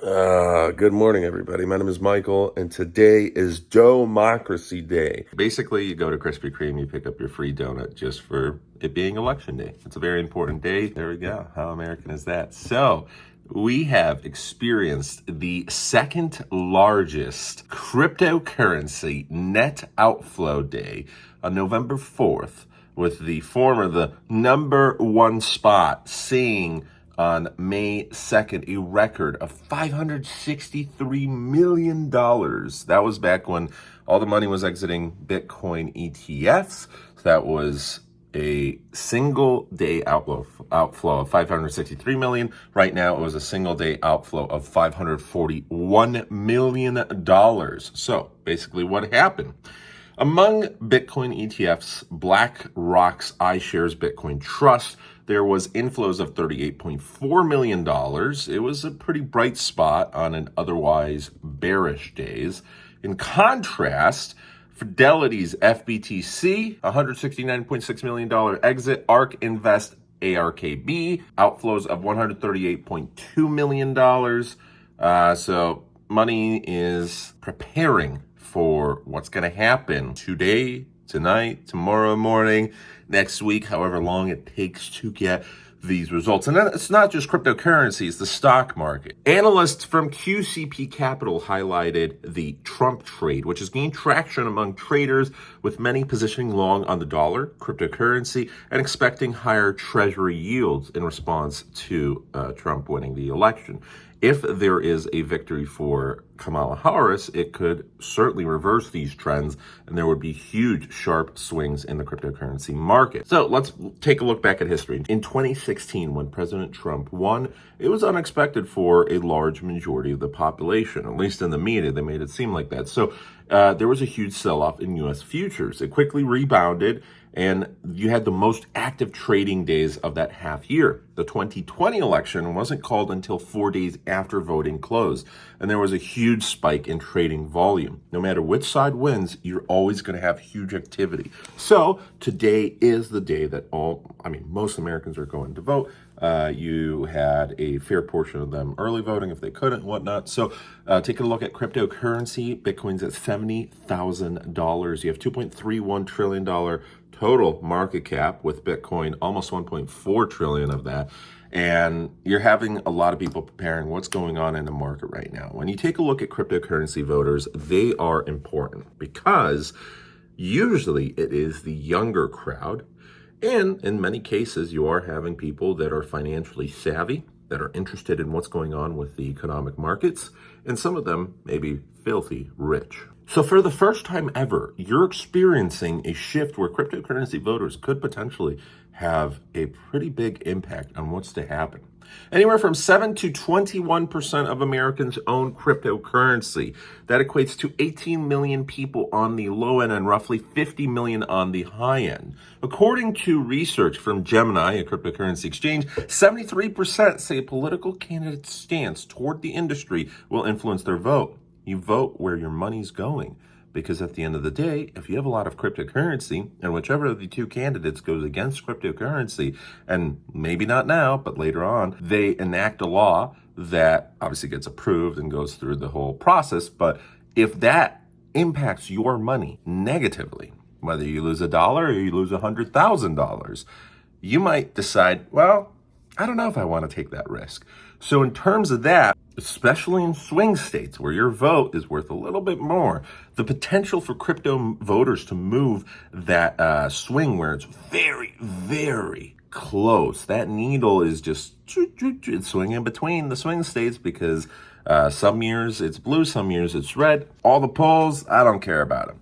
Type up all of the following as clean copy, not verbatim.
Good morning, everybody. My name is Michael, and today is Democracy Day. Basically, you go to Krispy Kreme, you pick up your free donut just for it being Election Day. It's a very important day. There we go. How American is that? So, we have experienced the second largest cryptocurrency net outflow day on November 4th, with the number one spot seeing on May 2nd, a record of $563 million. That was back when all the money was exiting Bitcoin ETFs. That was a single day outflow of $563 million. Right now, it was a single day outflow of $541 million. So basically what happened? Among Bitcoin ETFs, BlackRock's iShares Bitcoin Trust, there was inflows of $38.4 million. It was a pretty bright spot on an otherwise bearish days. In contrast, Fidelity's FBTC, $169.6 million exit. ARK Invest ARKB, outflows of $138.2 million. So money is preparing for what's going to happen today, tonight, tomorrow morning, next week, however long it takes to get these results. And it's not just cryptocurrency, it's the stock market. Analysts from QCP Capital highlighted the Trump trade, which has gained traction among traders, with many positioning long on the dollar, cryptocurrency, and expecting higher treasury yields in response to Trump winning the election. If there is a victory for Kamala Harris, it could certainly reverse these trends, and there would be huge, sharp swings in the cryptocurrency market. So let's take a look back at history. In 2016, when President Trump won, it was unexpected for a large majority of the population, at least in the media. They made it seem like that. So there was a huge sell-off in U.S. futures. It quickly rebounded, and you had the most active trading days of that half year. The 2020 election wasn't called until 4 days after voting closed, and there was a huge spike in trading volume. No matter which side wins, you're always going to have huge activity. So today is the day that most Americans are going to vote. You had a fair portion of them early voting if they couldn't and whatnot. So taking a look at cryptocurrency, Bitcoin's at $70,000. You have $2.31 trillion total market cap, with Bitcoin almost 1.4 trillion of that. And you're having a lot of people preparing what's going on in the market right now. When you take a look at cryptocurrency voters, they are important because usually it is the younger crowd. And in many cases, you are having people that are financially savvy, that are interested in what's going on with the economic markets, and some of them may be filthy rich. So for the first time ever, you're experiencing a shift where cryptocurrency voters could potentially have a pretty big impact on what's to happen. Anywhere from 7 to 21% of Americans own cryptocurrency. That equates to 18 million people on the low end and roughly 50 million on the high end. According to research from Gemini, a cryptocurrency exchange, 73% say a political candidate's stance toward the industry will influence their vote. You vote where your money's going, because at the end of the day, if you have a lot of cryptocurrency and whichever of the two candidates goes against cryptocurrency, and maybe not now, but later on, they enact a law that obviously gets approved and goes through the whole process. But if that impacts your money negatively, whether you lose $1 or you lose $100,000, you might decide, well, I don't know if I want to take that risk. So in terms of that, especially in swing states where your vote is worth a little bit more, the potential for crypto voters to move that swing where it's very, very close. That needle is just it's swinging between the swing states, because some years it's blue, some years it's red. All the polls, I don't care about them.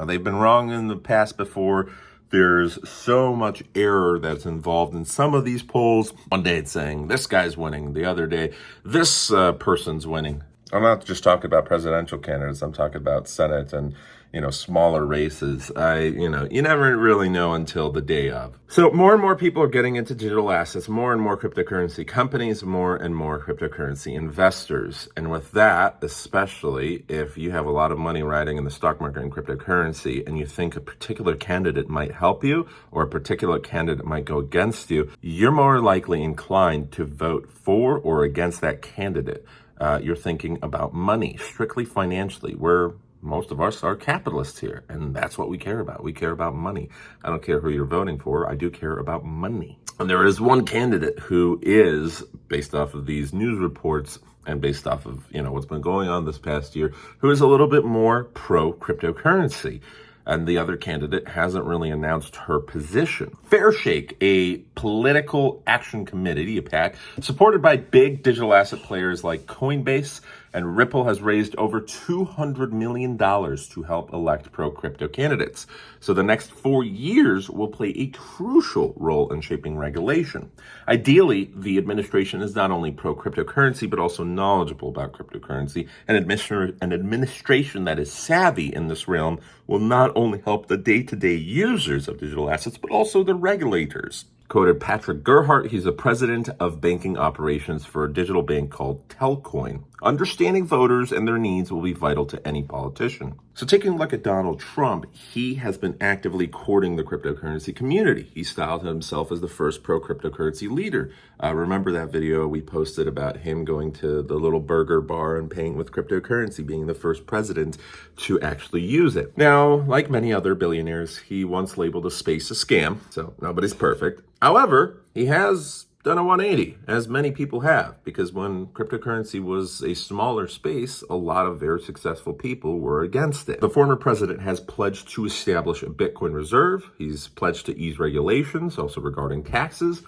They've been wrong in the past before. There's so much error that's involved in some of these polls. One day it's saying this guy's winning. The other day, this person's winning. I'm not just talking about presidential candidates. I'm talking about Senate and, smaller races. You never really know until the day of. So more and more people are getting into digital assets, more and more cryptocurrency companies, more and more cryptocurrency investors. And with that, especially if you have a lot of money riding in the stock market and cryptocurrency, and you think a particular candidate might help you or a particular candidate might go against you, you're more likely inclined to vote for or against that candidate. You're thinking about money, strictly financially. Most of us are capitalists here, and that's what we care about. We care about money. I don't care who you're voting for. I do care about money. And there is one candidate who is, based off of these news reports and based off of, what's been going on this past year, who is a little bit more pro-cryptocurrency. And the other candidate hasn't really announced her position. Fairshake, a political action committee, a PAC, supported by big digital asset players like Coinbase and Ripple, has raised over $200 million to help elect pro-crypto candidates. So the next 4 years will play a crucial role in shaping regulation. Ideally, the administration is not only pro-cryptocurrency, but also knowledgeable about cryptocurrency. An administration that is savvy in this realm will not only help the day-to-day users of digital assets, but also the regulators. Quoted Patrick Gerhardt, he's the president of banking operations for a digital bank called Telcoin. Understanding voters and their needs will be vital to any politician. So taking a look at Donald Trump, he has been actively courting the cryptocurrency community. He styled himself as the first pro-cryptocurrency leader. Remember that video we posted about him going to the little burger bar and paying with cryptocurrency, being the first president to actually use it. Now, like many other billionaires, he once labeled a space a scam, so nobody's perfect. However, he has done a 180, as many people have, because when cryptocurrency was a smaller space, a lot of very successful people were against it. The former president has pledged to establish a Bitcoin reserve. He's pledged to ease regulations, also regarding taxes.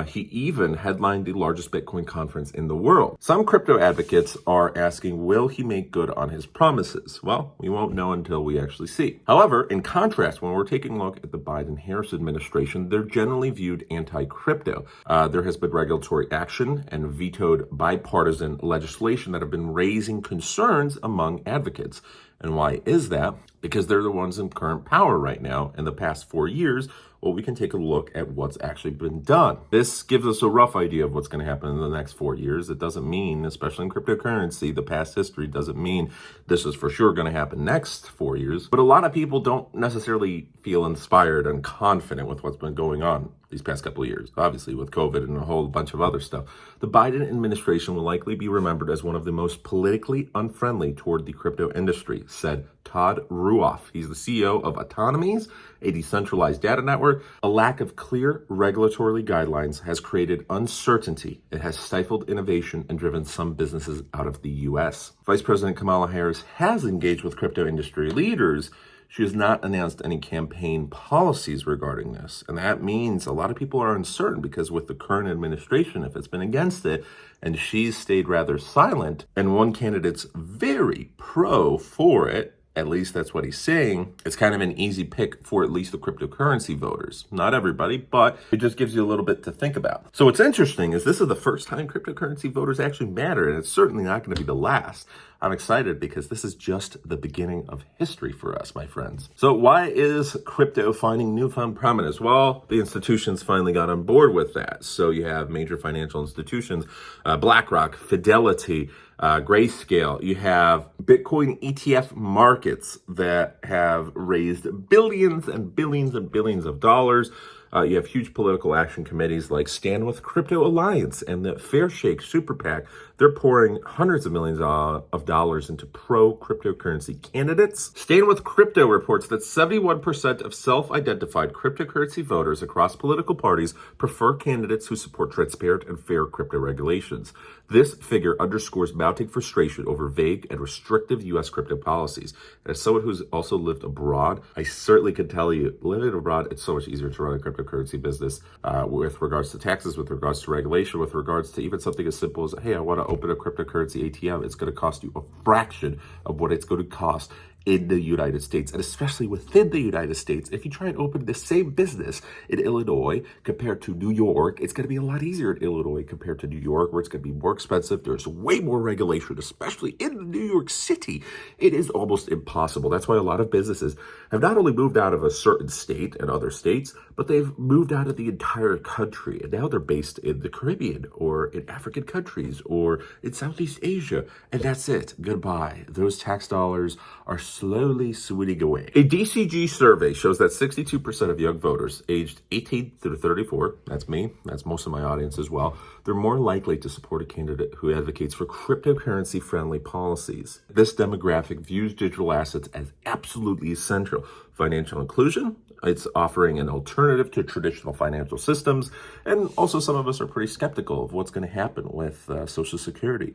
He even headlined the largest Bitcoin conference in the world. Some crypto advocates are asking, will he make good on his promises? Well, we won't know until we actually see. However, in contrast, when we're taking a look at the Biden-Harris administration, they're generally viewed anti-crypto. There has been regulatory action and vetoed bipartisan legislation that have been raising concerns among advocates. And why is that? Because they're the ones in current power right now. In the past 4 years, well, we can take a look at what's actually been done. This gives us a rough idea of what's going to happen in the next 4 years. It doesn't mean, especially in cryptocurrency, the past history doesn't mean this is for sure going to happen next 4 years. But a lot of people don't necessarily feel inspired and confident with what's been going on these past couple of years, obviously with COVID and a whole bunch of other stuff. The Biden administration will likely be remembered as one of the most politically unfriendly toward the crypto industry, said Todd Ruoff. He's the CEO of Autonomies, a decentralized data network. A lack of clear regulatory guidelines has created uncertainty. It has stifled innovation and driven some businesses out of the U.S. Vice President Kamala Harris has engaged with crypto industry leaders. She has not announced any campaign policies regarding this. And that means a lot of people are uncertain because with the current administration, if it's been against it, and she's stayed rather silent, and one candidate's very pro for it, at least that's what he's saying, it's kind of an easy pick for at least the cryptocurrency voters. Not everybody, but it just gives you a little bit to think about. So what's interesting is this is the first time cryptocurrency voters actually matter, and it's certainly not going to be the last. I'm excited because this is just the beginning of history for us, my friends. So why is crypto finding newfound prominence? Well, the institutions finally got on board with that. So you have major financial institutions, BlackRock, Fidelity, Grayscale. You have Bitcoin ETF markets that have raised billions and billions and billions of dollars. You have huge political action committees like Stand With Crypto Alliance and the Fairshake Super PAC. They're pouring hundreds of millions of dollars into pro-cryptocurrency candidates. Stand With Crypto reports that 71% of self-identified cryptocurrency voters across political parties prefer candidates who support transparent and fair crypto regulations. This figure underscores mounting frustration over vague and restrictive U.S. crypto policies. As someone who's also lived abroad, I certainly can tell you, living abroad, it's so much easier to run a cryptocurrency business with regards to taxes, with regards to regulation, with regards to even something as simple as, hey, I want to open a cryptocurrency ATM. It's going to cost you a fraction of what it's going to cost in the United States, and especially within the United States. If you try and open the same business in Illinois compared to New York, it's going to be a lot easier in Illinois compared to New York, where it's going to be more expensive. There's way more regulation, especially in New York City. It is almost impossible. That's why a lot of businesses have not only moved out of a certain state and other states, but they've moved out of the entire country. And now they're based in the Caribbean or in African countries or in Southeast Asia. And that's it. Goodbye. Those tax dollars are slowly swooning away. A DCG survey shows that 62% of young voters aged 18 through 34, that's me, that's most of my audience as well, they're more likely to support a candidate who advocates for cryptocurrency-friendly policies. This demographic views digital assets as absolutely essential. Financial inclusion, it's offering an alternative to traditional financial systems, and also some of us are pretty skeptical of what's going to happen with Social Security.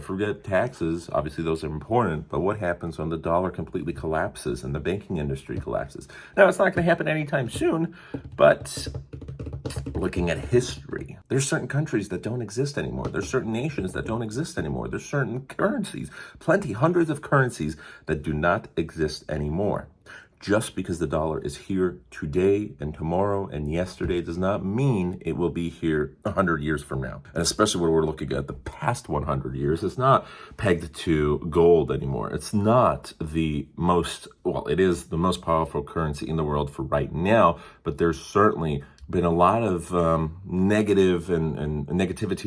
Forget taxes, obviously those are important, but what happens when the dollar completely collapses and the banking industry collapses? Now, it's not going to happen anytime soon, but looking at history, there's certain countries that don't exist anymore. There's certain nations that don't exist anymore. There's certain currencies, hundreds of currencies that do not exist anymore. Just because the dollar is here today and tomorrow and yesterday does not mean it will be here 100 years from now. And especially when we're looking at the past 100 years, it's not pegged to gold anymore. It's not it is the most powerful currency in the world for right now, but there's certainly been a lot of negativity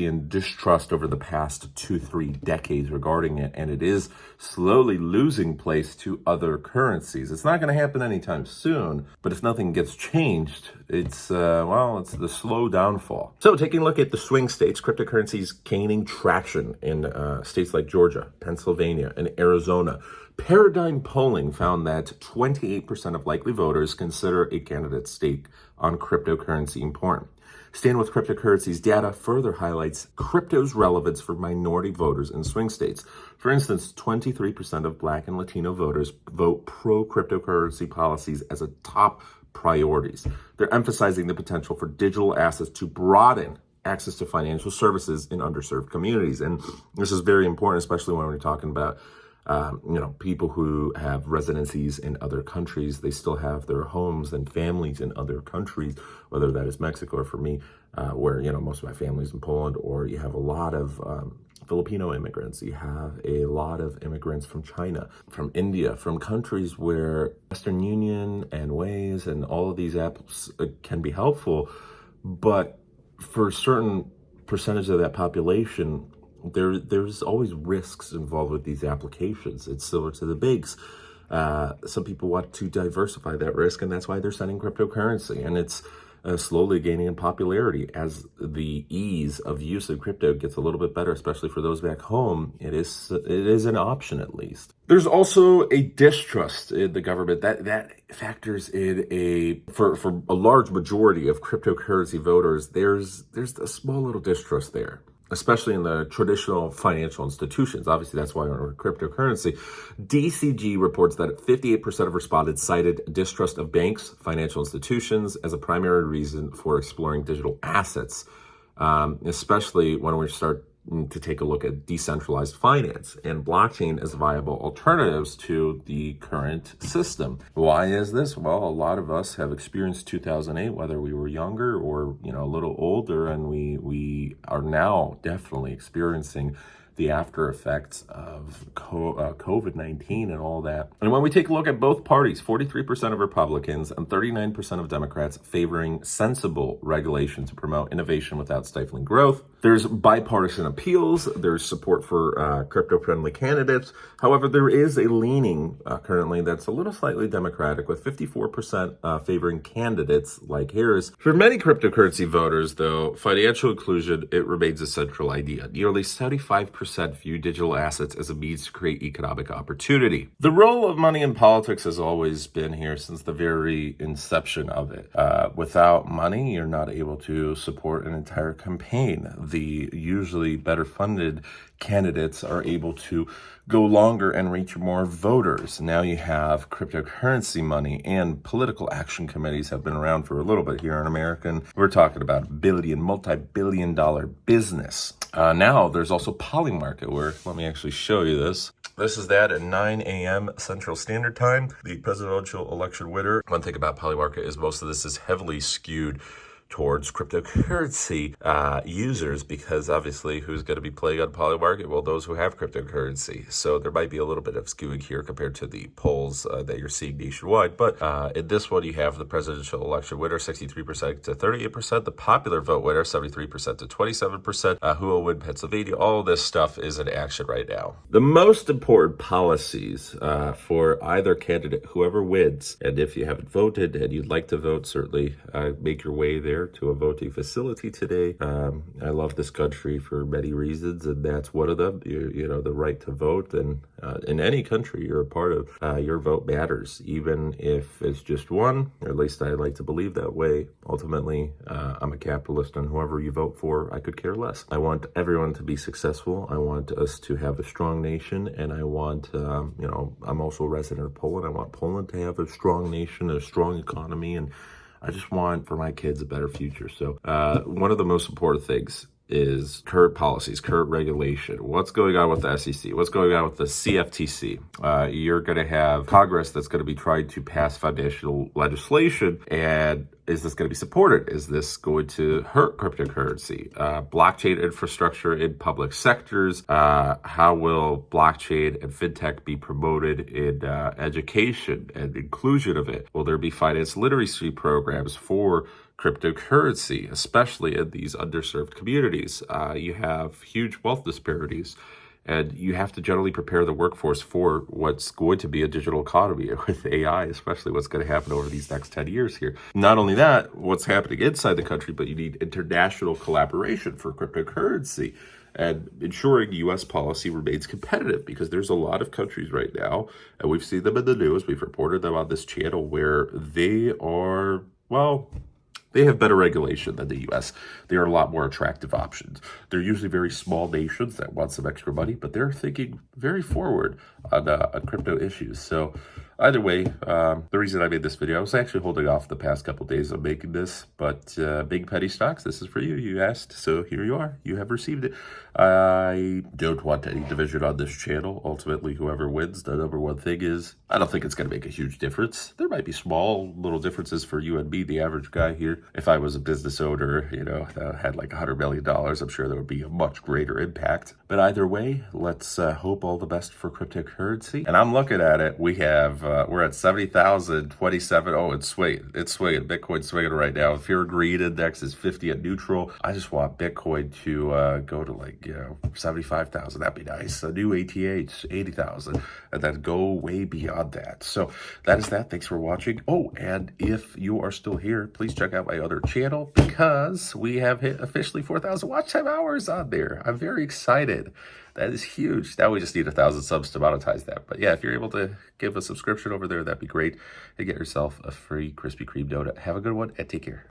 and distrust over the past 2-3 decades regarding it, and it is slowly losing place to other currencies. It's not going to happen anytime soon, but if nothing gets changed, it's the slow downfall. So taking a look at the swing states, cryptocurrencies gaining traction in states like Georgia, Pennsylvania, and Arizona. Paradigm polling found that 28% of likely voters consider a candidate's stake on cryptocurrency important. Staying with cryptocurrencies, data further highlights crypto's relevance for minority voters in swing states. For instance, 23% of Black and Latino voters vote pro-cryptocurrency policies as a top priorities. They're emphasizing the potential for digital assets to broaden access to financial services in underserved communities. And this is very important, especially when we're talking about people who have residencies in other countries. They still have their homes and families in other countries, whether that is Mexico or for me, where, most of my family's in Poland, or you have a lot of Filipino immigrants. You have a lot of immigrants from China, from India, from countries where Western Union and Waze and all of these apps can be helpful. But for a certain percentage of that population, there's always risks involved with these applications. It's similar to the bigs. Some people want to diversify that risk, and that's why they're sending cryptocurrency. And it's slowly gaining in popularity as the ease of use of crypto gets a little bit better, especially for those back home. It is an option, at least. There's also a distrust in the government that factors in for a large majority of cryptocurrency voters. There's a small little distrust there, especially in the traditional financial institutions. Obviously, that's why we're cryptocurrency. DCG reports that 58% of respondents cited distrust of banks, financial institutions as a primary reason for exploring digital assets, especially when we start to take a look at decentralized finance and blockchain as viable alternatives to the current system. Why is this? Well, a lot of us have experienced 2008, whether we were younger or a little older, and we are now definitely experiencing the after effects of COVID-19 and all that. And when we take a look at both parties, 43% of Republicans and 39% of Democrats favoring sensible regulation to promote innovation without stifling growth. There's bipartisan appeals. There's support for crypto-friendly candidates. However, there is a leaning currently that's a little slightly Democratic, with 54% favoring candidates like Harris. For many cryptocurrency voters, though, financial inclusion, it remains a central idea. Nearly 75% view digital assets as a means to create economic opportunity. The role of money in politics has always been here since the very inception of it. Without money, you're not able to support an entire campaign. The usually better funded candidates are able to go longer and reach more voters. Now you have cryptocurrency money, and political action committees have been around for a little bit here in America. And we're talking about multi-billion dollar business. Now there's also Polymarket, where, let me actually show you this. This is that at 9 a.m. Central Standard Time. The presidential election winner. One thing about Polymarket is most of this is heavily skewed towards cryptocurrency users, because obviously who's going to be playing on Polymarket? Well, those who have cryptocurrency. So there might be a little bit of skewing here compared to the polls that you're seeing nationwide. But in this one, you have the presidential election winner, 63% to 38%. The popular vote winner, 73% to 27%. Who will win Pennsylvania? All this stuff is in action right now. The most important policies for either candidate, whoever wins, and if you haven't voted and you'd like to vote, certainly make your way there to a voting facility today. I love this country for many reasons, and that's one of them. You know, the right to vote, and in any country you're a part of, your vote matters, even if it's just one, or at least I like to believe that way. Ultimately, I'm a capitalist, and whoever you vote for, I could care less. I want everyone to be successful. I want us to have a strong nation, and I want, you know, I'm also a resident of Poland. I want Poland to have a strong nation, a strong economy, and I just want for my kids a better future. So one of the most important things is current policies, current regulation. What's going on with the SEC? What's going on with the CFTC? You're going to have Congress that's going to be trying to pass foundational legislation, and is this going to be supported? Is this going to hurt cryptocurrency? Blockchain infrastructure in public sectors. How will blockchain and fintech be promoted in education and inclusion of it? Will there be finance literacy programs for cryptocurrency, especially in these underserved communities? You have huge wealth disparities, and you have to generally prepare the workforce for what's going to be a digital economy with AI, especially what's going to happen over these next 10 years here. Not only that, what's happening inside the country, but you need international collaboration for cryptocurrency and ensuring U.S. policy remains competitive, because there's a lot of countries right now, and we've seen them in the news, we've reported them on this channel, where they are, well, they have better regulation than the U.S. They are a lot more attractive options. They're usually very small nations that want some extra money, but they're thinking very forward on crypto issues. So either way, the reason I made this video, I was actually holding off the past couple days of making this, but Big Petty Stocks, this is for you. You asked, so here you are. You have received it. I don't want any division on this channel. Ultimately, whoever wins, the number one thing is, I don't think it's going to make a huge difference. There might be small little differences for you and me, the average guy here. If I was a business owner, you know, that had like $100 million, I'm sure there would be a much greater impact. But either way, let's hope all the best for cryptocurrency. And I'm looking at it. We have, we're at 70,027. Oh, it's swinging. It's swinging. Bitcoin's swinging right now. The Fear and Greed Index is 50 at neutral. I just want Bitcoin to go to like, you know, 75,000. That'd be nice. A new ATH, 80,000. And then go way beyond that. So that is that. Thanks for watching. Oh, and if you are still here, please check out my other channel, because we have hit officially 4,000 watch time hours on there. I'm very excited. That is huge. Now we just need 1,000 subs to monetize that. But yeah, if you're able to give a subscription over there, that'd be great. And get yourself a free Krispy Kreme donut. Have a good one and take care.